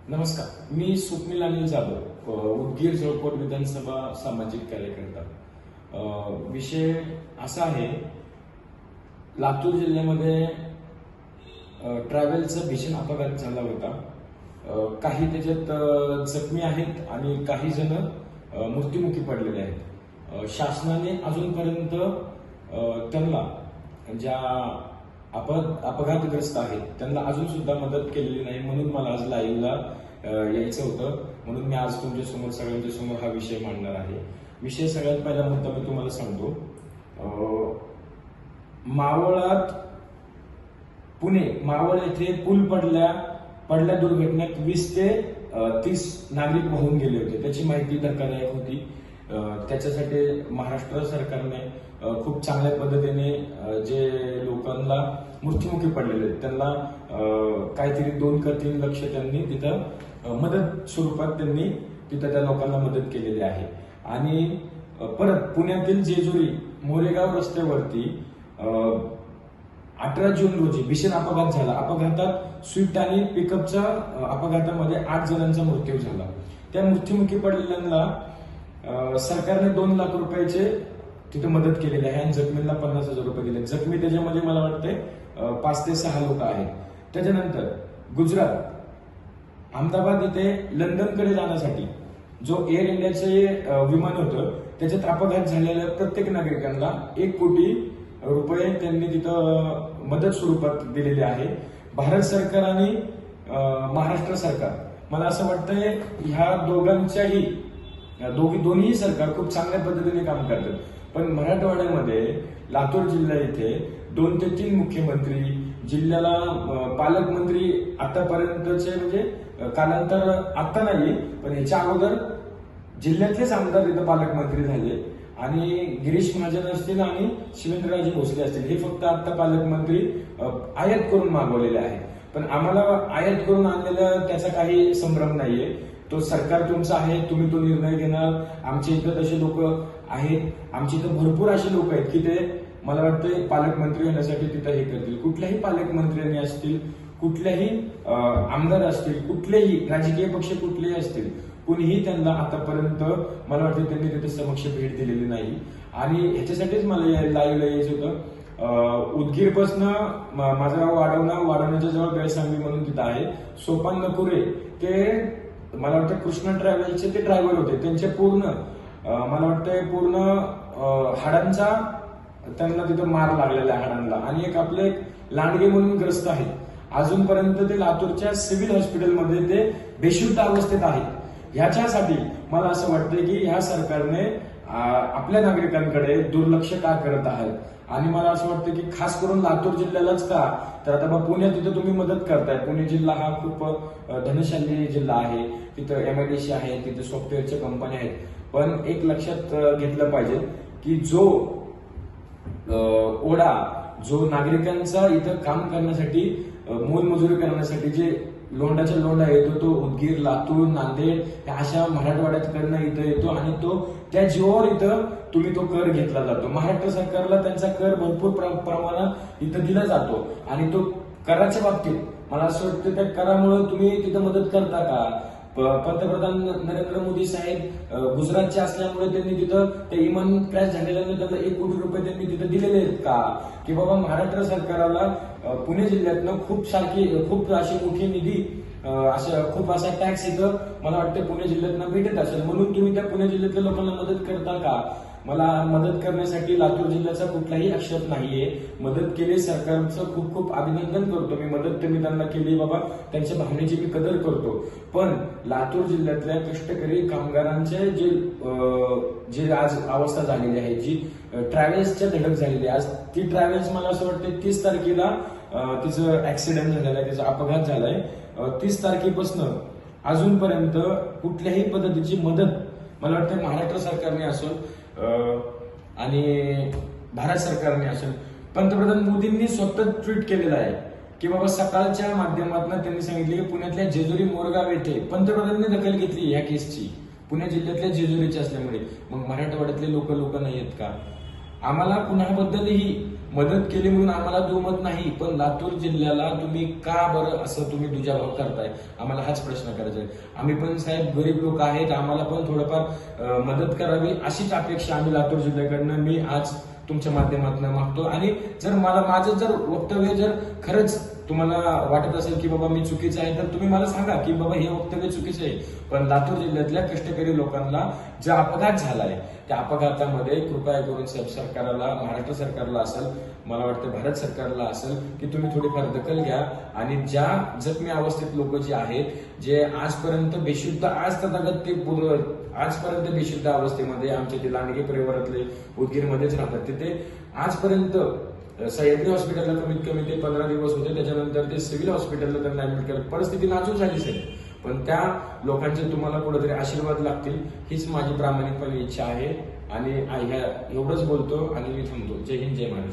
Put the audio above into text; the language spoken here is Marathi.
नमस्कार, मी स्वप्नील अनिल जाधव, उदगीर जळकोट विधानसभा सामाजिक कार्यकर्ता. विषय असा आहे, लातूर जिल्ह्यामध्ये ट्रॅव्हलचा भीषण अपघात झाला होता. काही त्याच्यात जखमी आहेत आणि काही जण मृत्युमुखी पडलेले आहेत. शासनाने अजूनपर्यंत त्यांना ज्या अपघातग्रस्त आहेत त्यांना अजून सुद्धा मदत केलेली नाही. म्हणून मला आज लाईव्हला यायचं होतं. म्हणून मी आज तुमच्या समोर सगळ्यांच्या समोर हा विषय मांडणार आहे. विषय सगळ्यात पहिला मुद्दा मी तुम्हाला सांगतो. मावळात मावळ येथे पूल पडल्या दुर्घटनेत 20 ते 30 नागरिक वाहून गेले होते. त्याची माहिती धक्कादायक होती. त्याच्यासाठी महाराष्ट्र सरकारने खूप चांगल्या पद्धतीने जे लोकांना मृत्युमुखी पडलेले आहेत त्यांना काहीतरी 2 का 3 लक्ष त्यांनी तिथं मदत स्वरूपात त्यांनी तिथं त्या लोकांना मदत केलेली आहे. आणि परत पुण्यातील जेजुरी मोरेगाव रस्त्यावरती 18 जून रोजी भीषण अपघात झाला. अपघातात स्विफ्ट आणि पिकअपच्या अपघातामध्ये 8 जणांचा मृत्यू झाला. त्या मृत्युमुखी पडलेल्यांना सरकारने 2 लाख रुपयाचे तिथे मदत केलेली आहे आणि जखमींना 50,000 रुपये दिले. जखमी त्याच्यामध्ये मला वाटते 5 ते 6 लोक आहेत. त्याच्यानंतर गुजरात अहमदाबाद इथे लंडनकडे जाण्यासाठी जो एअर इंडियाचे विमान होतं त्याच्यात अपघात झालेल्या प्रत्येक नागरिकांना 1 कोटी रुपये त्यांनी तिथं मदत स्वरूपात दिलेले आहे. भारत सरकार आणि महाराष्ट्र सरकार, मला असं वाटतंय ह्या दोन्ही सरकार खूप चांगल्या पद्धतीने काम करतात. पण मराठवाड्यामध्ये लातूर जिल्हा इथे 2 ते 3 मुख्यमंत्री, जिल्ह्याला पालकमंत्री आतापर्यंतचे म्हणजे कालांतर आता नाही पण ह्याच्या अगोदर जिल्ह्यातलेच आमदार इथं पालकमंत्री झाले आणि गिरीश महाजन असतील आणि शिवेंद्रराजे भोसले असतील हे फक्त आता पालकमंत्री आयात करून मागवलेले आहे. पण आम्हाला आयात करून आणलेलं त्याचा काही संभ्रम नाहीये. तो सरकार तुमचं आहे, तुम्ही तो निर्णय घेणार. आमच्या इथं तसे लोक आहेत, आमच्या इथं भरपूर असे लोक आहेत की ते मला वाटतं पालकमंत्री होण्यासाठी तिथं हे करतील. कुठल्याही पालकमंत्र्यांनी असतील, कुठल्याही आमदार असतील, कुठलेही राजकीय पक्ष कुठलेही असतील, कुणीही त्यांना आतापर्यंत मला वाटतं त्यांनी तिथे समक्ष भेट दिलेली नाही. आणि ह्याच्यासाठीच मला लाईव्हला यायचं होतं. उदगीरपासनं माझं गाव वाढवण्याच्या जवळ बेळसांगवी म्हणून तिथं आहे. सोपान नकुरे ते मला वाटतं कृष्णा ट्रॅव्हल्सचे ते ड्रायव्हर होते. त्यांचे मला वाटतं पूर्ण हाडांचा त्यांना तिथं मार लागलेला आहे हाडांना. आणि आपले लांडगे म्हणून ग्रस्त आहेत. अजूनपर्यंत ते लातूरच्या सिव्हिल हॉस्पिटलमध्ये ते बेशुद्ध अवस्थेत आहेत. ह्याच्यासाठी मला असं वाटतं की ह्या सरकारने आपल्या नागरिकांकडे दुर्लक्ष का करत आहेत. आणि मला असं वाटतं की खास करून लातूर जिल्ह्यालाच का, तर आता पुण्यात तिथं तुम्ही मदत करताय. पुणे जिल्हा हा खूप धनशाली जिल्हा आहे. तिथं MIDC आहे, तिथे सॉफ्टवेअरच्या कंपन्या आहेत. पण एक लक्षात घेतलं पाहिजे की जो जो नागरिकांचा इथं काम करण्यासाठी मोलमजुरी करण्यासाठी जे लोंढाच्या लोंढा येतो तो उदगीर, लातूर, नांदेड अशा मराठवाड्याकडनं इथं येतो आणि तो त्या जीवावर इथं तुम्ही तो कर घेतला जातो. महाराष्ट्र सरकारला त्यांचा कर भरपूर प्रमाणात इथं दिला जातो आणि तो कराच्या बाबतीत मला असं वाटतं त्या करामुळे तुम्ही तिथं मदत करता का? पंतप्रधान नरेंद्र मोदी साहेब गुजरातचे असल्यामुळे त्यांनी तिथं ते विमान क्रॅश झालेल्याने त्यांना 1 कोटी रुपये त्यांनी तिथं दिलेले आहेत का? की बाबा महाराष्ट्र सरकारला पुणे जिल्ह्यातनं खूप अशी मोठी निधी खूप असा टॅक्स इथं मला वाटतं पुणे जिल्ह्यातनं भेटत असेल. म्हणून तुम्ही त्या पुणे जिल्ह्यातल्या लोकांना मदत करता का? मला मदत करण्यासाठी लातूर जिल्ह्याचा कुठलाही आक्षेप नाहीये. मदत केली, सरकारचं खूप खूप अभिनंदन करतो मी. मदत त्यांनी त्यांना केली बाबा, त्यांच्या भावनेची मी कदर करतो. पण लातूर जिल्ह्यातल्या कष्टकरी कामगारांचे जे आज अवस्था झालेली आहे, जी ट्रॅव्हल्सच्या धडक झालेली आहे, आज ती ट्रॅव्हल्स मला असं वाटतं 30 तारखेला तिचं ऍक्सिडेंट झालेला आहे, तिचा अपघात झालाय. 30 तारखेपासून अजूनपर्यंत कुठल्याही पद्धतीची मदत मला वाटतं महाराष्ट्र सरकारने असेल आणि भारत सरकारने असेल, पंतप्रधान मोदींनी स्वतः ट्विट केलेलं आहे की बाबा सकाळच्या माध्यमातून त्यांनी सांगितले की पुण्यातल्या जेजुरी मोरगाव येथे पंतप्रधानांनी दखल घेतली या केसची, पुणे जिल्ह्यातल्या जेजुरीची असल्यामुळे. मग मराठवाड्यातले लोक नाही आहेत का? आम्हाला कुणाबद्दलही मदत केली म्हणून आम्हाला दुमत नाही, पण लातूर जिल्ह्याला तुम्ही का बरं असं तुम्ही दुजाभाव करताय, आम्हाला हाच प्रश्न करायचा आहे. आम्ही पण साहेब गरीब लोक आहेत, आम्हाला पण थोडंफार मदत करावी अशीच अपेक्षा आम्ही लातूर जिल्ह्याकडनं मी आज तुमच्या माध्यमातून मागतो. आणि जर माझं जर वक्तव्य जर खरंच तुम्हाला वाटत असेल की बाबा मी चुकीचं आहे, तर तुम्ही मला सांगा की बाबा हे वक्तव्य चुकीचं आहे. पण लातूर जिल्ह्यातल्या कष्टकरी लोकांना जो अपघात झालाय त्या अपघातामध्ये कृपया करून सरकारला, महाराष्ट्र सरकारला असेल, मला वाटतं भारत सरकारला असेल, की तुम्ही थोडीफार दखल घ्या आणि ज्या जखमी अवस्थेत लोक जे आहेत, जे आजपर्यंत बेशुद्ध, आज तथागत ते आजपर्यंत बेशुद्ध अवस्थेमध्ये आमच्या ते लांडगे परिवारातले उदगीरमध्येच राहतात, तिथे आजपर्यंत सह्याद्री हॉस्पिटलला कमीत कमी ते 15 दिवस होते, त्याच्यानंतर ते सिव्हिल हॉस्पिटलला त्यांना ऍडमिट केलं. परिस्थिती नाजूक झाली साहेब, पण त्या लोकांचे तुम्हाला कुठेतरी आशीर्वाद लागतील हीच माझी प्रामाणिकपणे इच्छा आहे. आणि एवढंच बोलतो आणि मी थांबतो. जय हिंद, जय महाराष्ट्र.